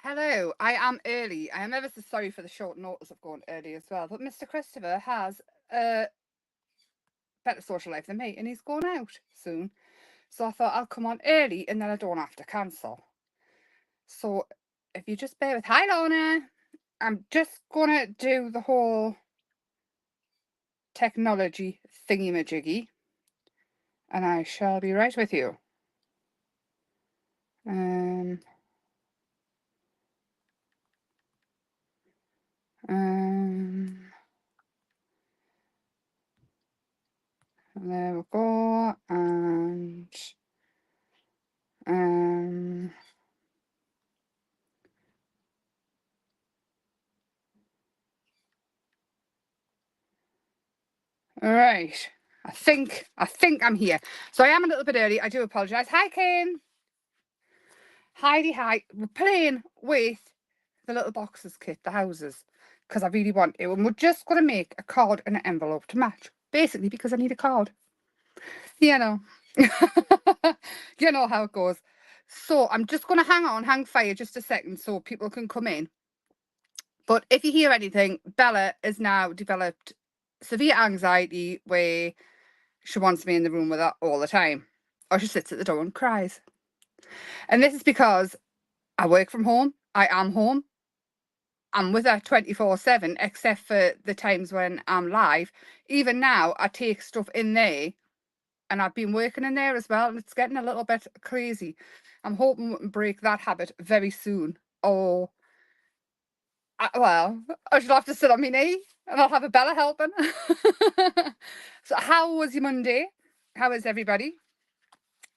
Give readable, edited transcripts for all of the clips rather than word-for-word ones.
Hello, I am early. I am ever so sorry for the short notice of going early as well. But Mr. Christopher has a better social life than me and he's going out soon. So I thought I'll come on early and then I don't have to cancel. So if you just bear with, hi Lorna, I'm just gonna do the whole technology thingy-majiggy and I shall be right with you. Um, um, there we go, and um, all right. I think I'm here. So I am a little bit early. I do apologise. Hi, Kane. Heidi, hi. We're playing with the little boxes kit, the houses, because I really want it. And we're just going to make a card and an envelope to match. Basically, because I need a card. You know. You know how it goes. So I'm just going to hang fire just a second so people can come in. But if you hear anything, Bella has now developed severe anxiety where she wants me in the room with her all the time. Or she sits at the door and cries. And this is because I work from home. I am home. I'm with her 24/7, except for the times when I'm live. Even now, I take stuff in there and I've been working in there as well. And it's getting a little bit crazy. I'm hoping we can break that habit very soon. Or, well, I should have to sit on my knee and I'll have a Bella helping. So, how was your Monday? How is everybody?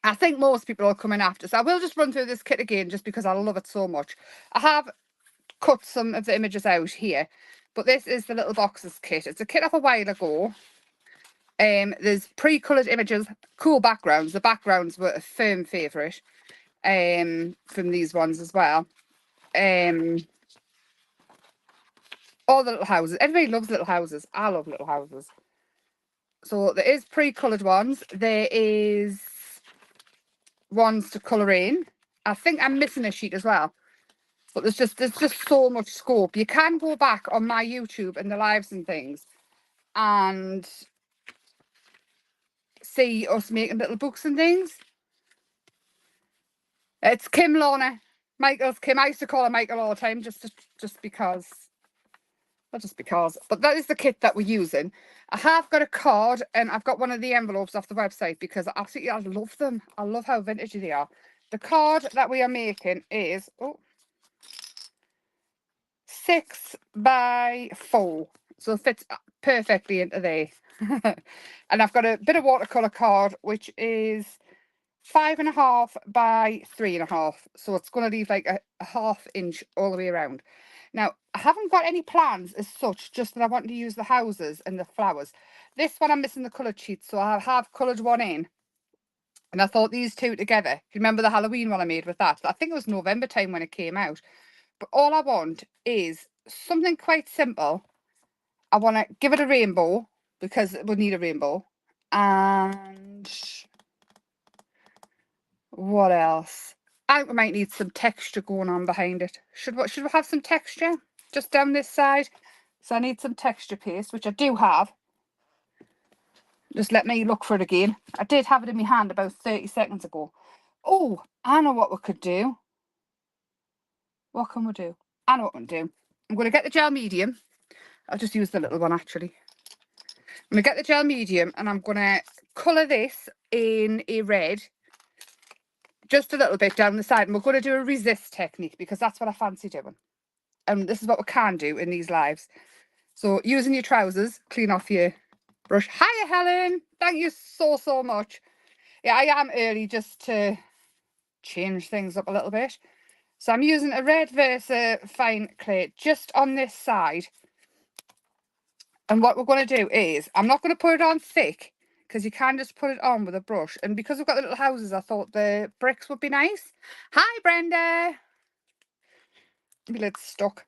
I think most people are coming after. So I will just run through this kit again just because I love it so much. I have cut some of the images out here, but this is the little boxes kit. It's a kit off a while ago. There's pre-coloured images, cool backgrounds. The backgrounds were a firm favourite from these ones as well. All the little houses. Everybody loves little houses. I love little houses. So there is pre-coloured ones. There is ones to colour in. I think I'm missing a sheet as well. But there's just so much scope. You can go back on my YouTube and the lives and things and see us making little books and things. It's Kim Lorna. Michael's Kim. I used to call her Michael all the time just because. Not just because. But that is the kit that we're using. I have got a card and I've got one of the envelopes off the website because I love them. I love how vintage they are. The card that we are making is 6x4. So it fits perfectly into there. And I've got a bit of watercolor card, which is 5.5 by 3.5. So it's going to leave like a half inch all the way around. Now, I haven't got any plans as such, just that I want to use the houses and the flowers. This one I'm missing the coloured sheet, so I have coloured one in. And I thought these two together. Do you remember the Halloween one I made with that? I think it was November time when it came out. But all I want is something quite simple. I want to give it a rainbow because we need a rainbow. And what else? I think we might need some texture going on behind it. Should we have some texture just down this side? So I need some texture paste, which I do have. Just let me look for it again. I did have it in my hand about 30 seconds ago. Oh, I know what we could do. What can we do? I know what we can do. I'm going to get the gel medium. I'll just use the little one actually. I'm going to get the gel medium and I'm going to colour this in a red. Just a little bit down the side. And we're going to do a resist technique because that's what I fancy doing. And this is what we can do in these lives. So using your trousers, clean off your brush. Hiya, Helen. Thank you so much. Yeah, I am early just to change things up a little bit. So I'm using a red Versa fine clay just on this side. And what we're going to do is, I'm not going to put it on thick because you can just put it on with a brush. And because we've got the little houses, I thought the bricks would be nice. Hi, Brenda. My lid's stuck.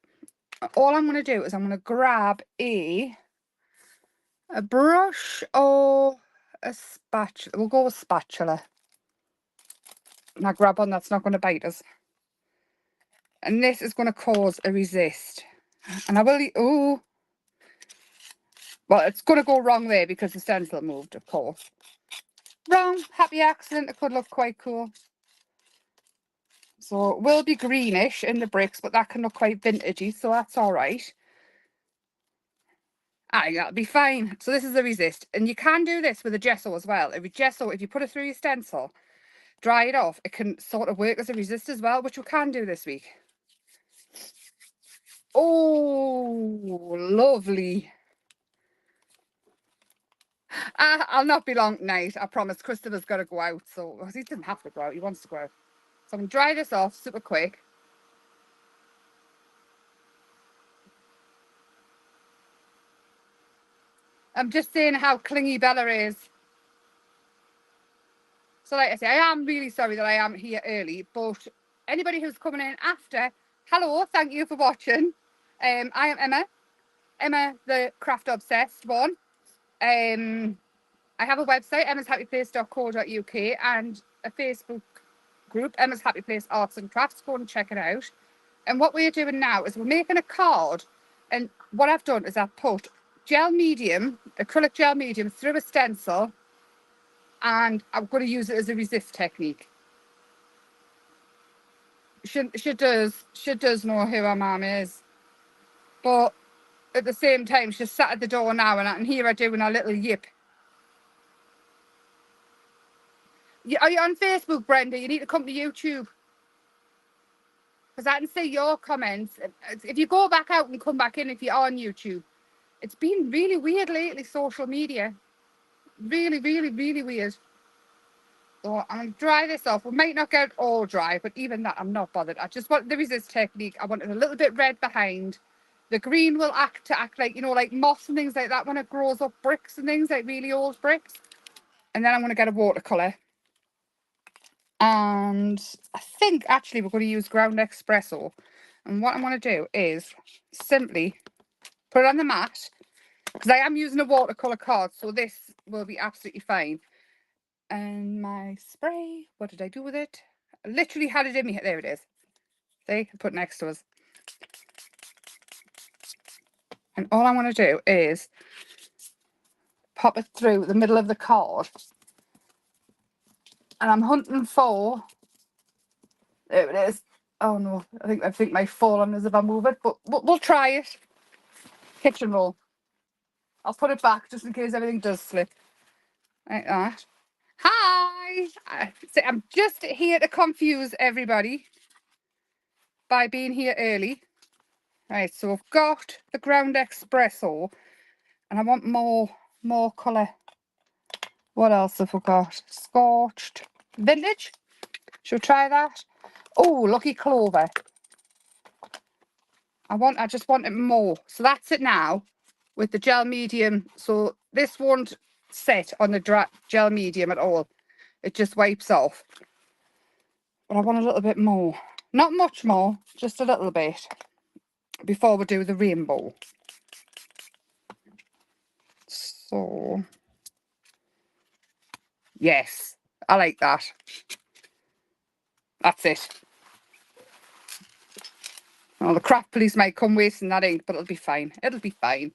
All I'm going to do is I'm going to grab a brush or a spatula. We'll go with spatula. Now grab one that's not going to bite us. And this is going to cause a resist. And I will, oh, well, it's going to go wrong there because the stencil moved, of course. Wrong, happy accident. It could look quite cool. So it will be greenish in the bricks, but that can look quite vintagey, so that's all right. I think that'll be fine. So this is the resist. And you can do this with a gesso as well. If you put it through your stencil, dry it off, it can sort of work as a resist as well, which we can do this week. Oh, lovely. I'll not be long tonight, I promise. Christopher's got to go out, so he doesn't have to go out, he wants to go out. So I'm going to dry this off super quick. I'm just saying how clingy Bella is. So like I say, I am really sorry that I am here early, but anybody who's coming in after, hello, thank you for watching. I am Emma the Craft Obsessed one. I have a website, emmashappyplace.co.uk, and a Facebook group, Emma's Happy Place Arts and Crafts. Go and check it out. And what we're doing now is we're making a card, and what I've done is I've put acrylic gel medium through a stencil, and I'm going to use it as a resist technique. She does know who her mum is, but at the same time she's sat at the door now, and I can hear her doing a little yip. Are you on Facebook, Brenda? You need to come to YouTube, because I can see your comments. If you go back out and come back in, if you're on YouTube, it's been really weird lately, social media. Really, really, really weird. So I'm going to dry this off. We might not get it all dry, but even that, I'm not bothered. I just want the resist technique. I want it a little bit red behind. The green will act like, like moss and things like that when it grows up bricks and things, like really old bricks. And then I'm going to get a watercolour. And I think actually we're going to use ground espresso. And what I'm going to do is simply put it on the mat, because I am using a watercolour card, so this will be absolutely fine. And my spray, what did I do with it? I literally had it in me. There it is. See, I put it next to us. And all I want to do is pop it through the middle of the card. And I'm hunting for, there it is. Oh no, I think my fallen as if I move it, but we'll try it. Kitchen roll. I'll put it back just in case everything does slip. Like that. Hi! I'm just here to confuse everybody by being here early. Right, so I've got the ground espresso, and I want more colour. What else have we got? Scorched vintage. Should we try that? Oh, Lucky Clover. I just want it more. So that's it now with the gel medium. So this won't set on the gel medium at all. It just wipes off. But I want a little bit more. Not much more, just a little bit before we do the rainbow. So, yes, I like that. That's it. Well, the craft police might come wasting that ink, but it'll be fine. It'll be fine.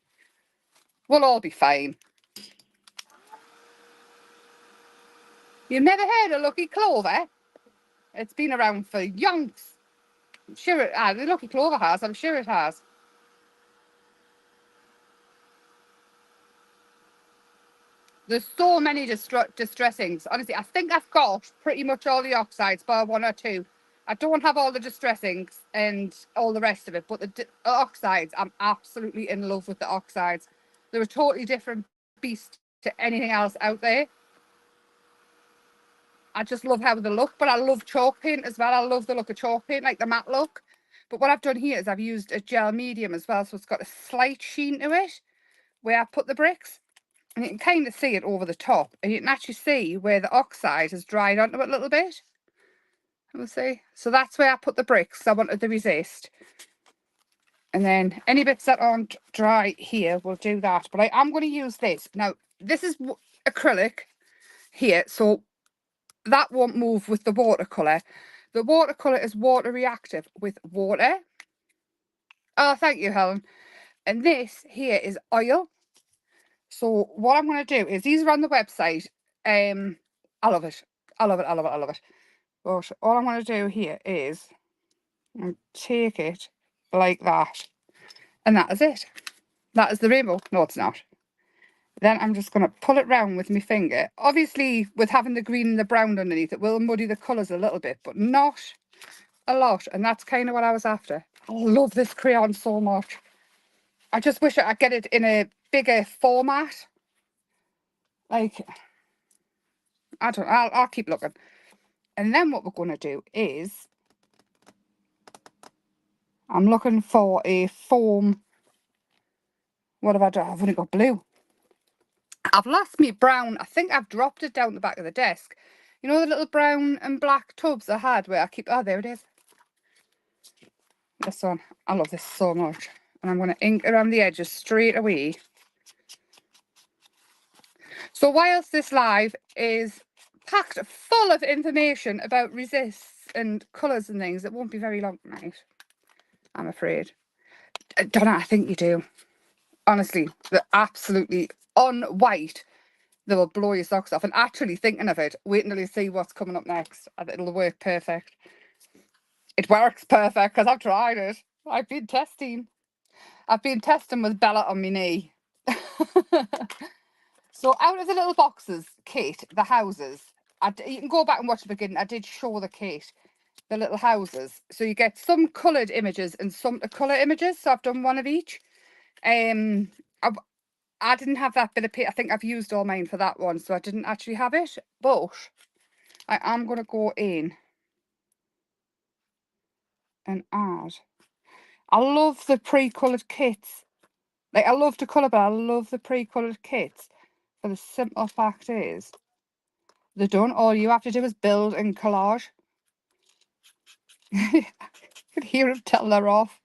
We'll all be fine. You've never heard of Lucky Clover? It's been around for yonks. I'm sure it has. The Lucky Clover has. I'm sure it has. There's so many distress inks. Honestly, I think I've got pretty much all the oxides, bar one or two. I don't have all the distress inks and all the rest of it, but the oxides, I'm absolutely in love with the oxides. They're a totally different beast to anything else out there. I just love how they look, but I love chalk paint as well. I love the look of chalk paint, like the matte look. But what I've done here is I've used a gel medium as well, so it's got a slight sheen to it where I put the bricks. And you can kind of see it over the top, and you can actually see where the oxide has dried onto it a little bit. We'll see. So that's where I put the bricks. I wanted the resist. And then any bits that aren't dry here, we'll do that. But I am going to use this. Now, this is acrylic here, so that won't move with the watercolour. The watercolour is water reactive with water. Oh, thank you, Helen. And this here is oil. So what I'm going to do is, these are on the website. I love it. I love it. I love it. I love it. But all I'm going to do here is take it like that. And that is it. That is the rainbow. No, it's not. Then I'm just going to pull it round with my finger. Obviously, with having the green and the brown underneath, it will muddy the colours a little bit, but not a lot. And that's kind of what I was after. I love this crayon so much. I just wish I could get it in a bigger format. Like, I don't know. I'll keep looking. And then what we're going to do is, I'm looking for a foam. What have I done? I've only got blue. I've lost me brown. I think I've dropped it down the back of the desk. You know the little brown and black tubs I had where I keep... Oh, there it is. This one. I love this so much. And I'm going to ink around the edges straight away. So whilst this live is packed full of information about resists and colours and things, it won't be very long tonight, I'm afraid. Donna, I think you do. Honestly, they're absolutely on white. They will blow your socks off. And actually thinking of it, wait until you see what's coming up next. It'll work perfect. It works perfect because I've tried it. I've been testing. I've been testing with Bella on my knee. So out of the little boxes, kit, the houses, you can go back and watch the beginning. I did show the kit, the little houses. So you get some coloured images and some colour images. So I've done one of each. I didn't have that bit of paper. I think I've used all mine for that one, so I didn't actually have it. But I am going to go in and add. I love the pre-coloured kits. Like, I love to colour, but I love the pre-coloured kits. For the simple fact is, they're done. All you have to do is build and collage. You can hear him tell her off.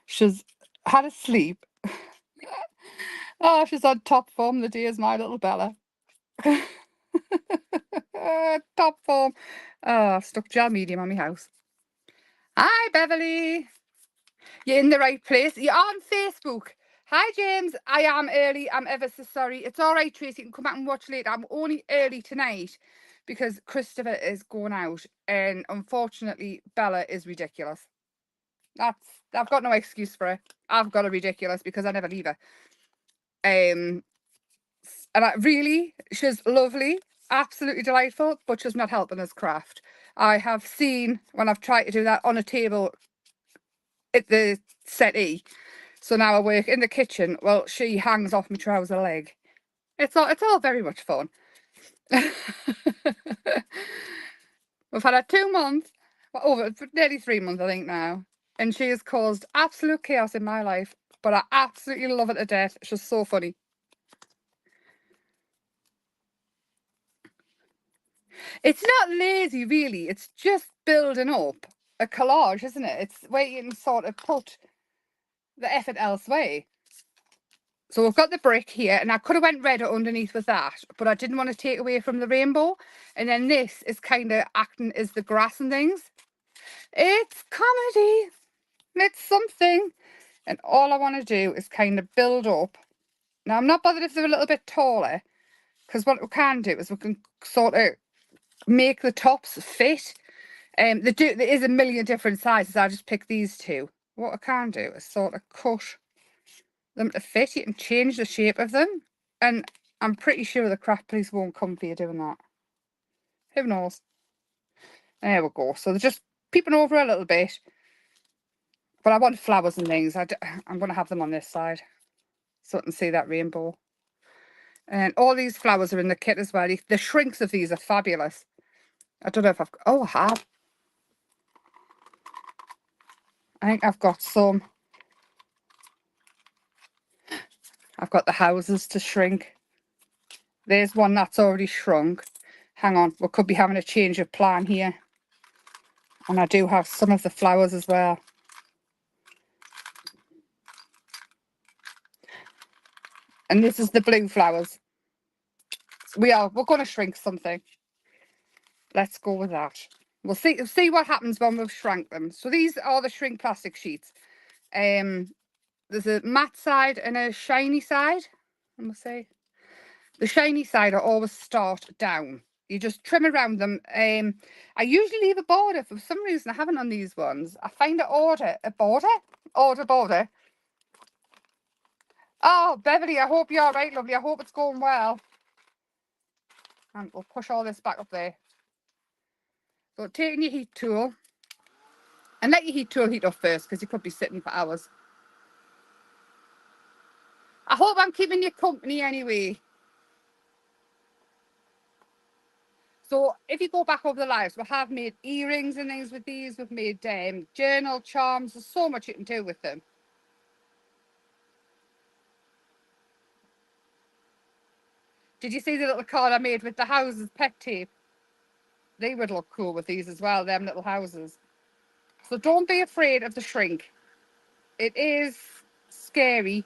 She's had a sleep. Oh, she's on top form. The day is my little Bella. Top form. Oh, I've stuck gel medium on my house. Hi, Beverly. You're in the right place. You're on Facebook. Hi, James. I am early. I'm ever so sorry. It's all right, Tracy. You can come back and watch later. I'm only early tonight because Christopher is going out. And unfortunately, Bella is ridiculous. I've got no excuse for it. I've got a ridiculous because I never leave her. And she's lovely, absolutely delightful, but she's not helping us craft. I have seen when I've tried to do that on a table at the settee. So now I work in the kitchen. Well, she hangs off my trouser leg. It's all very much fun. We've had her 2 months, over nearly 3 months, I think now, and she has caused absolute chaos in my life. But I absolutely love her to death. She's so funny. It's not lazy, really. It's just building up a collage, isn't it? It's where you can sort of put the effort elsewhere. So we've got the brick here, and I could have went redder underneath with that, but I didn't want to take away from the rainbow. And then this is kind of acting as the grass and things. It's comedy. It's something. And all I want to do is kind of build up. Now, I'm not bothered if they're a little bit taller, because what we can do is we can sort of make the tops fit. There is a million different sizes. I just pick these two. What I can do is sort of cut them to fit. You can change the shape of them, and I'm pretty sure the craft police won't come for you doing that. Who knows? There we go. So they're just peeping over a little bit, but I want flowers and things. I'm going to have them on this side so I can see that rainbow. And all these flowers are in the kit as well. The shrinks of these are fabulous. I don't know if I have. I think I've got some. I've got the houses to shrink. There's one that's already shrunk. Hang on, we could be having a change of plan here. And I do have some of the flowers as well. And this is the blue flowers. We're going to shrink something. Let's go with that. We'll see what happens when we've shrank them. So these are the shrink plastic sheets. There's a matte side and a shiny side. I must say, the shiny side I always start down. You just trim around them. I usually leave a border. For some reason, I haven't on these ones. I find a border. Oh, Beverly, I hope you're all right, lovely. I hope it's going well. And we'll push all this back up there. So taking your heat tool, and let your heat tool heat up first, because you could be sitting for hours. I hope I'm keeping you company anyway. So if you go back over the lives, we have made earrings and things with these. We've made journal charms. There's so much you can do with them. Did you see the little card I made with the houses pet tape? They would look cool with these as well, them little houses. So don't be afraid of the shrink. It is scary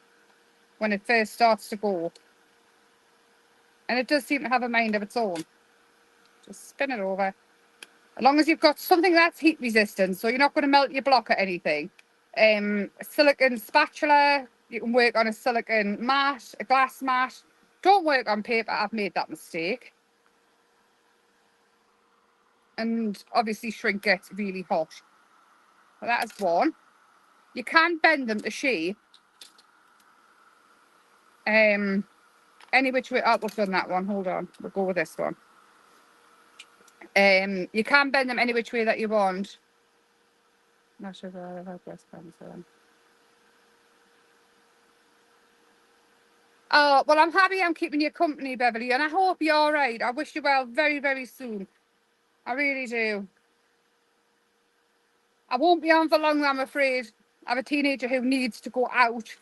when it first starts to go. And it does seem to have a mind of its own. Just spin it over. As long as you've got something that's heat resistant, so you're not going to melt your block or anything. A silicone spatula, you can work on a silicone mat, a glass mat. Don't work on paper, I've made that mistake. And obviously shrink gets really hot. So that is one. You can bend them to shape. Any which way, oh, we've done that one, hold on, we'll go with this one. You can bend them any which way that you want. Not sure if I have this pencil. Oh, well, I'm happy I'm keeping you company, Beverly, and I hope you're all right. I wish you well very, very soon. I really do. I won't be on for long, I'm afraid. I have a teenager who needs to go out.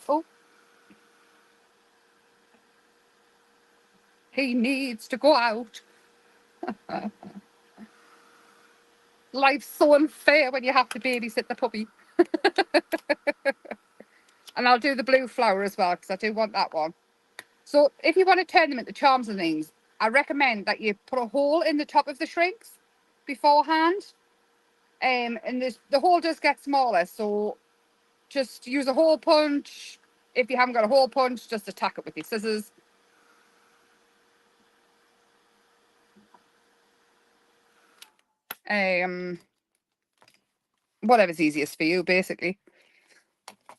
Oh. He needs to go out. Life's so unfair when you have to babysit the puppy. And I'll do the blue flower as well, because I do want that one. So if you want to turn them into charms and things, I recommend that you put a hole in the top of the shrinks beforehand. And the hole does get smaller, so just use a hole punch. If you haven't got a hole punch, just attack it with your scissors. Whatever's easiest for you, basically.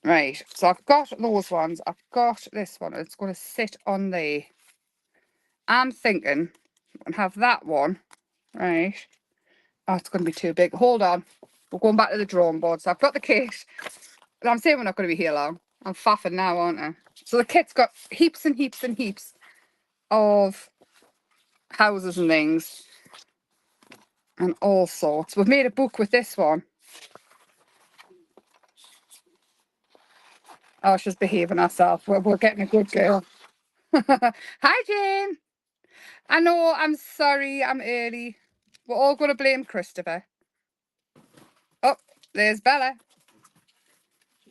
Right, so I've got those ones. I've got this one. It's going to sit on there. I'm thinking and have that one. Right. Oh, it's going to be too big. Hold on. We're going back to the drawing board. So I've got the kit. But I'm saying we're not going to be here long. I'm faffing now, aren't I? So the kit's got heaps and heaps and heaps of houses and things. And all sorts. We've made a book with this one. Oh, she's behaving herself. We're getting a good girl. Hi, Jane. I know, I'm sorry, I'm early. We're all going to blame Christopher. Oh, there's Bella.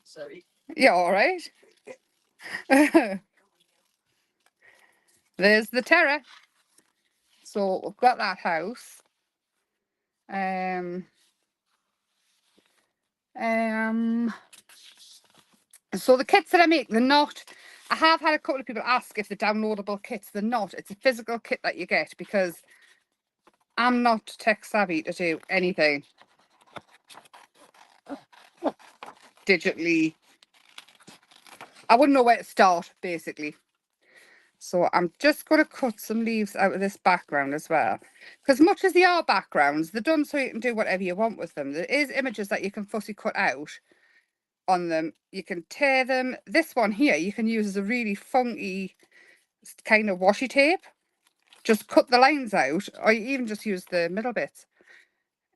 Sorry. You all right? There's the terror. So we've got that house. So the kits that I make, they're not. I have had a couple of people ask if they're downloadable kits. They're not. It's a physical kit that you get because I'm not tech savvy to do anything digitally. I wouldn't know where to start, basically. So I'm just going to cut some leaves out of this background as well. Because much as they are backgrounds, they're done so you can do whatever you want with them. There is images that you can fussy cut out on them. You can tear them. This one here, you can use as a really funky kind of washi tape. Just cut the lines out, or you even just use the middle bits.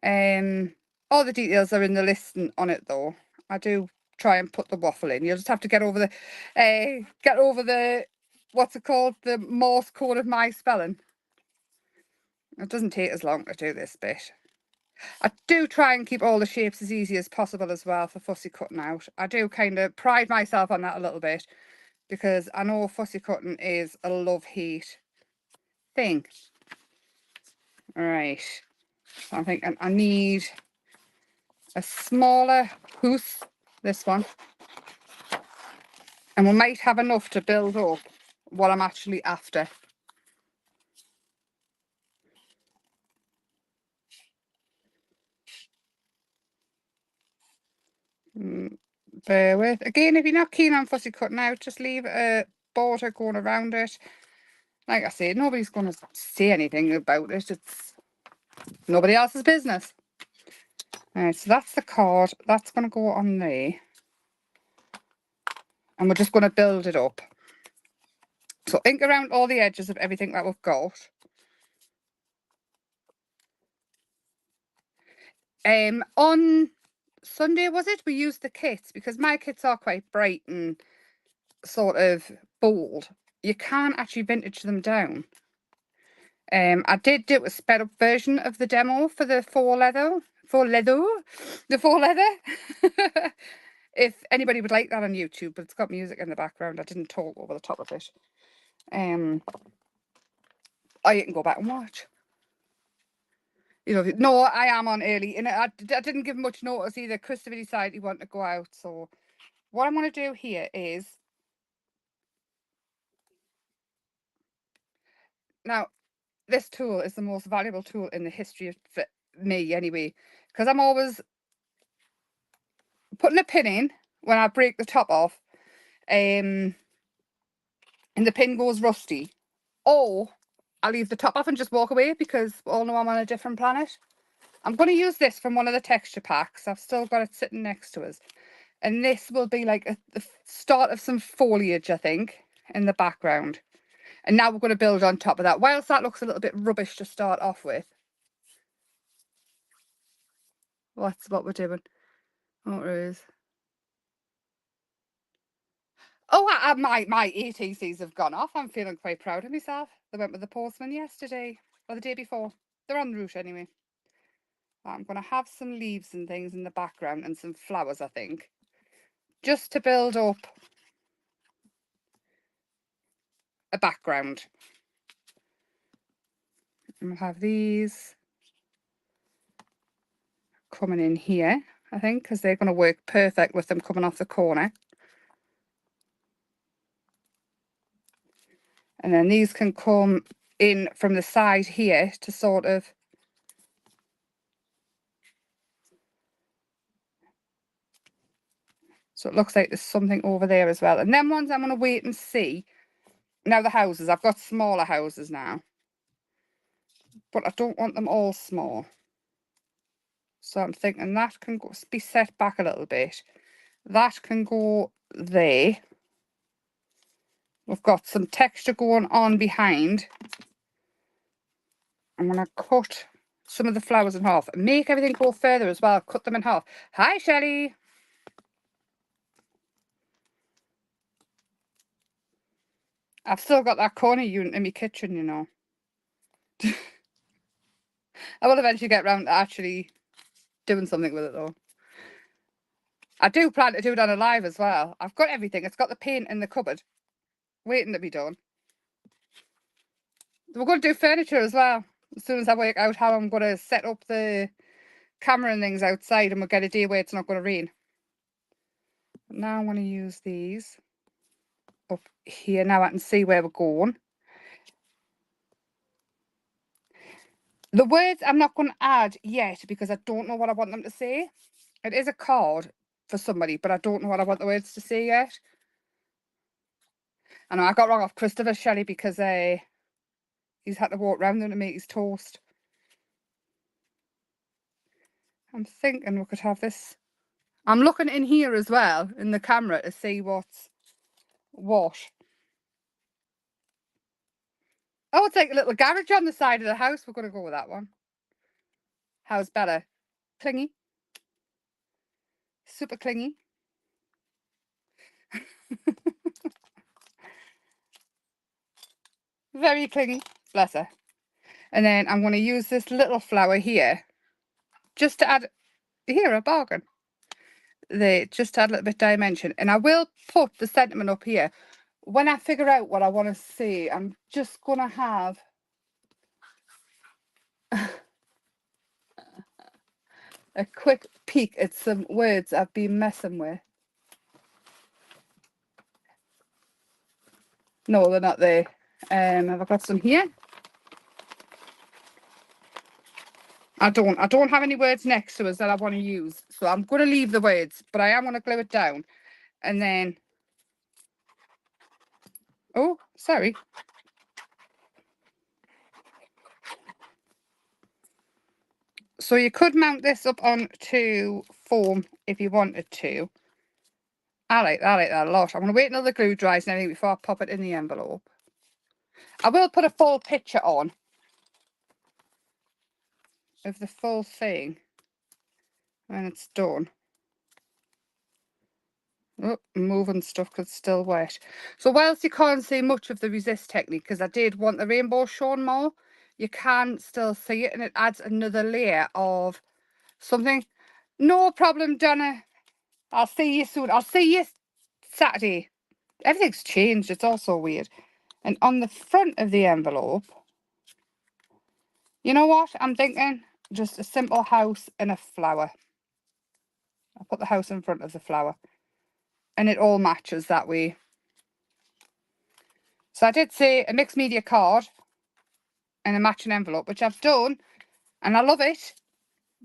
All the details are in the listing on it, though. I do try and put the waffle in. You'll just have to get over the what's it called? The Morse code of my spelling. It doesn't take as long to do this bit. I do try and keep all the shapes as easy as possible as well for fussy cutting out. I do kind of pride myself on that a little bit because I know fussy cutting is a love-hate thing. Right. So I'm thinking I need a smaller house, this one. And we might have enough to build up what I'm actually after. Bear with. Again, if you're not keen on fussy cutting out, just leave a border going around it. Like I said, nobody's going to say anything about it. It's nobody else's business. Alright, so that's the card. That's going to go on there. And we're just going to build it up. So ink around all the edges of everything that we've got. On Sunday, was it? We used the kits because my kits are quite bright and sort of bold. You can't actually vintage them down. I did do a sped up version of the demo for the faux leather. If anybody would like that on YouTube, but it's got music in the background. I didn't talk over the top of it. Oh, you can go back and watch. You know, no, I am on early, and I didn't give much notice either. Christopher decided he wanted to go out, so what I'm going to do here is now. This tool is the most valuable tool in the history of me, anyway, because I'm always putting a pin in when I break the top off, and the pin goes rusty, or I leave the top off and just walk away because we all know I'm on a different planet. I'm going to use this from one of the texture packs. I've still got it sitting next to us. And this will be like the start of some foliage, I think, in the background. And now we're going to build on top of that. Whilst that looks a little bit rubbish to start off with. That's what we're doing. Oh, it is. Oh, my ETCs have gone off. I'm feeling quite proud of myself. They went with the postman yesterday, or the day before. They're en route anyway. I'm going to have some leaves and things in the background and some flowers, I think. Just to build up a background. And we'll have these coming in here, I think, because they're going to work perfect with them coming off the corner. And then these can come in from the side here to sort of so it looks like there's something over there as well. And then ones I'm going to wait and see. Now the houses, I've got smaller houses now, but I don't want them all small. So I'm thinking that can go, be set back a little bit. That can go there. We've got some texture going on behind. I'm going to cut some of the flowers in half. Make everything go further as well. Cut them in half. Hi, Shelley. I've still got that corner unit in my kitchen, you know. I will eventually get around to actually doing something with it, though. I do plan to do it on a live as well. I've got everything. It's got the paint in the cupboard waiting to be done. We're going to do furniture as well. As soon as I work out how I'm going to set up the camera and things outside, and we'll get a day where it's not going to rain. Now I want to use these up here. Now I can see where we're going. The words I'm not going to add yet because I don't know what I want them to say. It is a card for somebody, but I don't know what I want the words to say yet. I know I got wrong off Christopher Shelley because he's had to walk around them to make his toast. I'm thinking we could have this. I'm looking in here as well in the camera to see what's what. Oh, it's like a little garage on the side of the house. We're going to go with that one. How's better? Clingy. Super clingy. Very clingy. Bless her. And then I'm going to use this little flower here just to add, here, a bargain. There, just to add a little bit of dimension. And I will put the sentiment up here. When I figure out what I want to see, I'm just going to have a quick peek at some words I've been messing with. No, they're not there. Have I got some here? I don't have any words next to us that I want to use. So I'm going to leave the words, but I am going to glue it down. And then, oh, sorry. So you could mount this up onto foam if you wanted to. I like that a lot. I'm going to wait until the glue dries and everything before I pop it in the envelope. I will put a full picture on of the full thing when it's done. Oh, moving stuff because it's still wet. So whilst you can't see much of the resist technique, because I did want the rainbow shown more, you can still see it, and it adds another layer of something. No problem, Donna. I'll see you soon. I'll see you Saturday. Everything's changed. It's all so weird. And on the front of the envelope, you know what I'm thinking? Just a simple house and a flower. I'll put the house in front of the flower. And it all matches that way. So I did say a mixed media card and a matching envelope, which I've done. And I love it.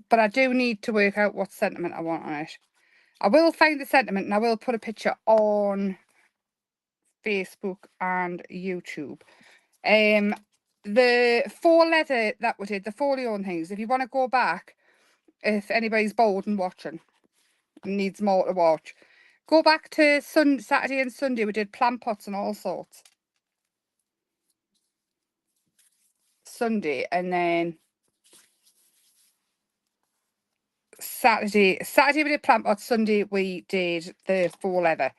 But I do need to work out what sentiment I want on it. I will find the sentiment and I will put a picture on Facebook and YouTube. The faux leather that we did, the folio and things, if you want to go back, if anybody's bored and watching and needs more to watch, go back to Saturday and Sunday. We did plant pots and all sorts. Sunday, and then Saturday we did plant pots, Sunday we did the faux leather.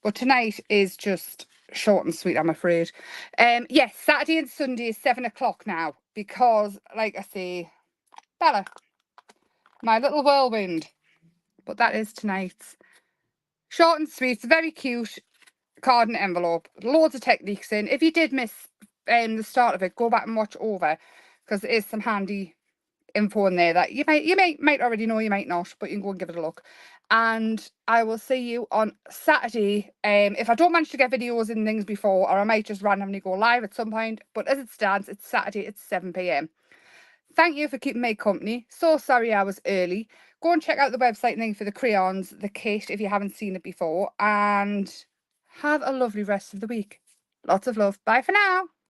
But tonight is just short and sweet, I'm afraid. Yes, Saturday and Sunday is 7 o'clock now, because, like I say, Bella, my little whirlwind. But that is tonight's. Short and sweet, very cute card and envelope. Loads of techniques in. If you did miss the start of it, go back and watch over, because there is some handy info in there that you might already know, you might not, but you can go and give it a look. And I will see you on Saturday. If I don't manage to get videos and things before, or I might just randomly go live at some point, but as it stands, it's Saturday at 7 p.m. Thank you for keeping me company. So sorry I was early. Go and check out the website thing for the crayons, the kit, if you haven't seen it before, and have a lovely rest of the week. Lots of love. Bye for now.